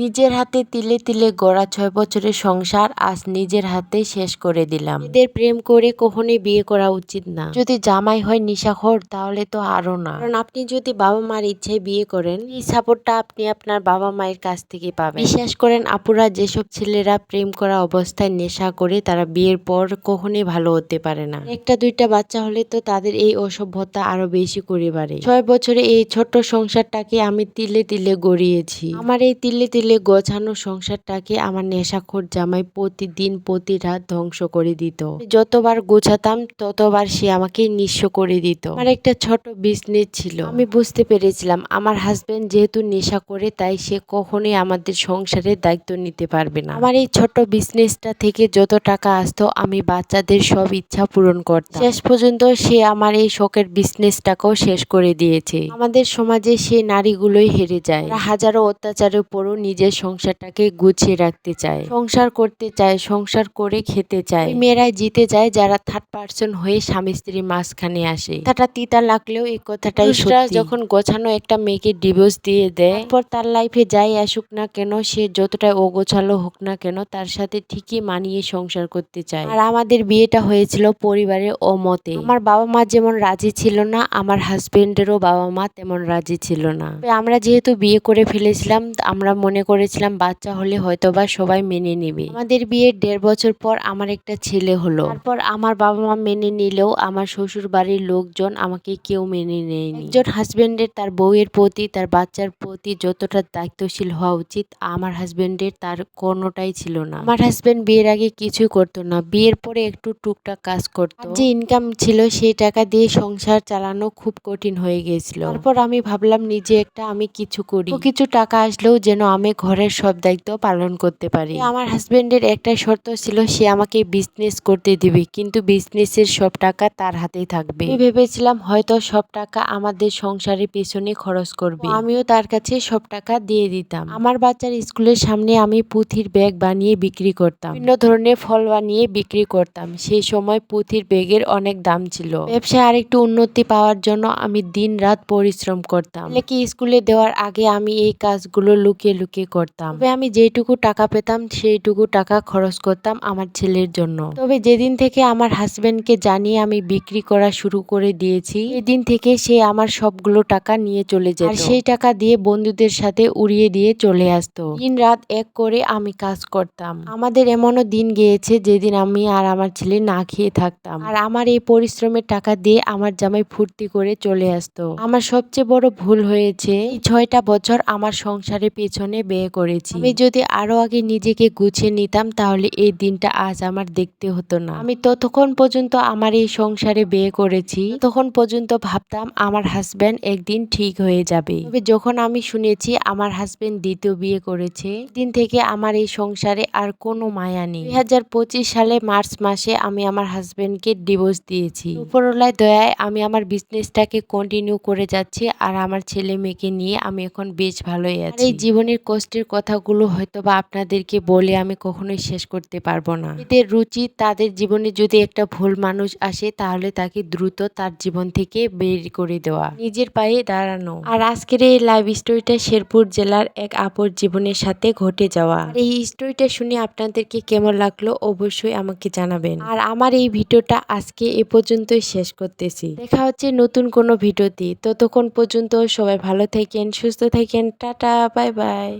নিজের হাতে তিলে তিলে গড়া ৬ বছরের সংসার আজ নিজের হাতে শেষ করে দিলাম। এদের প্রেম করে কখনোই বিয়ে করা উচিত না। যদি জামাই হয় নেশাখোর তাহলে তো আরো না। কারণ আপনি যদি বাবা মার ইচ্ছায় বিয়ে করেন, এই সাপোর্টটা আপনি আপনার বাবা মায়ের কাছ থেকে পাবেন। বিশ্বাস করেন আপুরা, যেসব ছেলেরা প্রেম করা অবস্থায় নেশা করে তারা বিয়ের পর কখনোই ভালো হতে পারে না। একটা দুইটা বাচ্চা হলে তো তাদের এই অসভ্যতা আরো বেশি করে বাড়ে। ৬ বছরে এই ছোট্ট সংসারটাকে আমি তিলে তিলে গড়িয়েছি। আমার এই তিলে তিলে গোছানো সংসারটাকে আমার নেশাখোর জামাই প্রতিদিন প্রতি রাত ধ্বংস করে দিত। যতবার গোছাতাম ততবার সে আমাকে নিঃস্ব করে দিত। আমার একটা ছোট বিজনেস ছিল। আমি বুঝতে পেরেছিলাম আমার হাজবেন্ড যেহেতু নেশা করে, তাই সে কখনোই আমাদের সংসারের দায়িত্ব নিতে পারবে না। আমার এই ছোট বিজনেসটা থেকে যত টাকা আসতো আমি বাচ্চাদের সব ইচ্ছা পূরণ করতাম। শেষ পর্যন্ত সে আমার এই শখের বিজনেসটাকেও শেষ করে দিয়েছে। আমাদের সমাজে সে নারীগুলোই হেরে যায়। হাজারো অত্যাচারের পরও নিজের সংসারটাকে গুছিয়ে রাখতে চায়, সংসার করতে চায়, সংসার করে খেতে চায়। মেয়েরাই জিতে যায় যারা থার্ড পার্সন হয়ে স্বামী স্ত্রীর মাঝখানে আসে। কথাটা তিতা লাগলেও এই কথাটাই সত্যি। যখন গোছানো একটা মেয়েকে ডিভোর্স দিয়ে দেয়, তারপর তার লাইফে যাই আসুক না কেন, সে যতটাই অগোছালো হোক না কেন, তার সাথে ঠিকই মানিয়ে সংসার করতে চায়। আর আমাদের বিয়েটা হয়েছিল পরিবারের অমতে। আমার বাবা মা যেমন রাজি ছিল না, আমার হাজবেন্ডেরও বাবা মা তেমন রাজি ছিল না। আমরা যেহেতু বিয়ে করে ফেলেছিলাম, আমরা মনে করেছিলাম বাচ্চা হলে হয়তোবা সবাই মেনে নেবে। আমাদের বিয়ের ১.৫ বছর পর আমার একটা ছেলে হলো। তারপর আমার বাবা মা মেনে নিলেও আমার শ্বশুর বাড়ির লোকজন আমাকে কেউ মেনে নেয়নি। একজন হাজবেন্ডের তার বউয়ের প্রতি, তার বাচ্চার প্রতি যতটা দায়িত্বশীল হওয়া উচিত, আমার হাজবেন্ডের তার কোনোটাই ছিল না। আমার হাজবেন্ড বিয়ের আগে কিছুই করতো না, বিয়ের পরে একটু টুকটাক কাজ করতো। যে ইনকাম ছিল সেই টাকা দিয়ে সংসার চালানো খুব কঠিন হয়ে গিয়েছিল। তারপর আমি ভাবলাম নিজে একটা আমি কিছু করি, কিছু টাকা আসলেও যেন আমি ঘরের সব দায়িত্ব পালন করতে পারি। আমার হাজবেন্ডের একটা শর্ত ছিল, সে আমাকে বিজনেস করতে দিবে, কিন্তু বিজনেসের সব টাকা তার হাতেই থাকবে। আমি ভেবেছিলাম হয়তো সব টাকা আমাদের সংসারের পেছনে খরচ করবে, আমিও তার কাছে সব টাকা দিয়ে দিতাম। আমার বাচ্চার স্কুলের সামনে আমি পুঁথির ব্যাগ বানিয়ে বিক্রি করতাম, বিভিন্ন ধরনের ফল বানিয়ে বিক্রি করতাম। সেই সময় পুঁথির ব্যাগের অনেক দাম ছিল। ব্যবসায় আরেকটু উন্নতি পাওয়ার জন্য আমি দিন রাত পরিশ্রম করতাম। ছেলেকে স্কুলে দেওয়ার আগে আমি এই কাজগুলো লুকিয়ে লুকিয়ে করতাম। তবে আমি যেটুকু টাকা পেতাম সেইটুকু টাকা খরচ করতাম আমার ছেলের জন্য। তবে যেদিন থেকে আমার হাজবেন্ডকে জানিয়ে আমি বিক্রি করা শুরু করে দিয়েছি, সেদিন থেকে সে আমার সবগুলো টাকা নিয়ে চলে যেত। আর সেই টাকা দিয়ে বন্ধুদের সাথে উড়িয়ে দিয়ে চলে আসতো। দিন রাত এক করে আমি কাজ করতাম। আমাদের এমনও দিন গিয়েছে যেদিন আমি আর আমার ছেলে না খেয়ে থাকতাম। আর আমার এই পরিশ্রমের টাকা দিয়ে আমার জামাই ফুর্তি করে চলে আসতো। আমার সবচেয়ে বড় ভুল হয়েছে, এই ৬টা বছর আমার সংসারের পেছনে ব্যয় করেছি। আমি যদি আরো আগে নিজেকে গুছিয়ে নিতাম তাহলে এই দিনটা আজ আমার দেখতে হতো না। আমি ততক্ষণ পর্যন্ত আমার এই সংসারে ব্যয় করেছি, তখন পর্যন্ত ভাবতাম আমার হাজবেন্ড একদিন ঠিক হয়ে যাবে। তবে যখন আমি শুনেছি আমার হাজবেন্ড দ্বিতীয় বিয়ে করেছে, দিন থেকে আমার এই সংসারে আর কোনো মায়া নেই। ২০২৫ সালে মার্চ মাসে আমি আমার হাজবেন্ডকে ডিভোর্স দিয়েছি। উপরওয়ালার দয়ায় আমি আমার বিজনেসটাকে কন্টিনিউ করে যাচ্ছি, আর আমার ছেলে মেয়েকে নিয়ে আমি এখন বেশ ভালোই আছি। এই জীবনের কষ্টের কথাগুলো হয়তোবা আপনাদেরকে বলে আমি কখনোই শেষ করতে পারবো না। এদের রুচি, তাদের জীবনে যদি একটা ভুল মানুষ আসে তাহলে তাকে দ্রুত তার জীবন থেকে বের করে দেওয়া, নিজের পায়ে দাঁড়ানো। আর আজকের এই লাইভ স্টোরিটা শেরপুর জেলার এক আপুর জীবনের সাথে ঘটে যাওয়া। এই স্টোরিটা শুনে আপনাদেরকে কেমন লাগলো অবশ্যই আমাকে জানাবেন। আর আমার এই ভিডিওটা আজকে এ পর্যন্তই শেষ করতেছি। দেখা হচ্ছে নতুন কোনো ভিডিওতে। ততক্ষণ পর্যন্ত সবাই ভালো থাকেন, সুস্থ থাকেন। Tata, bye bye.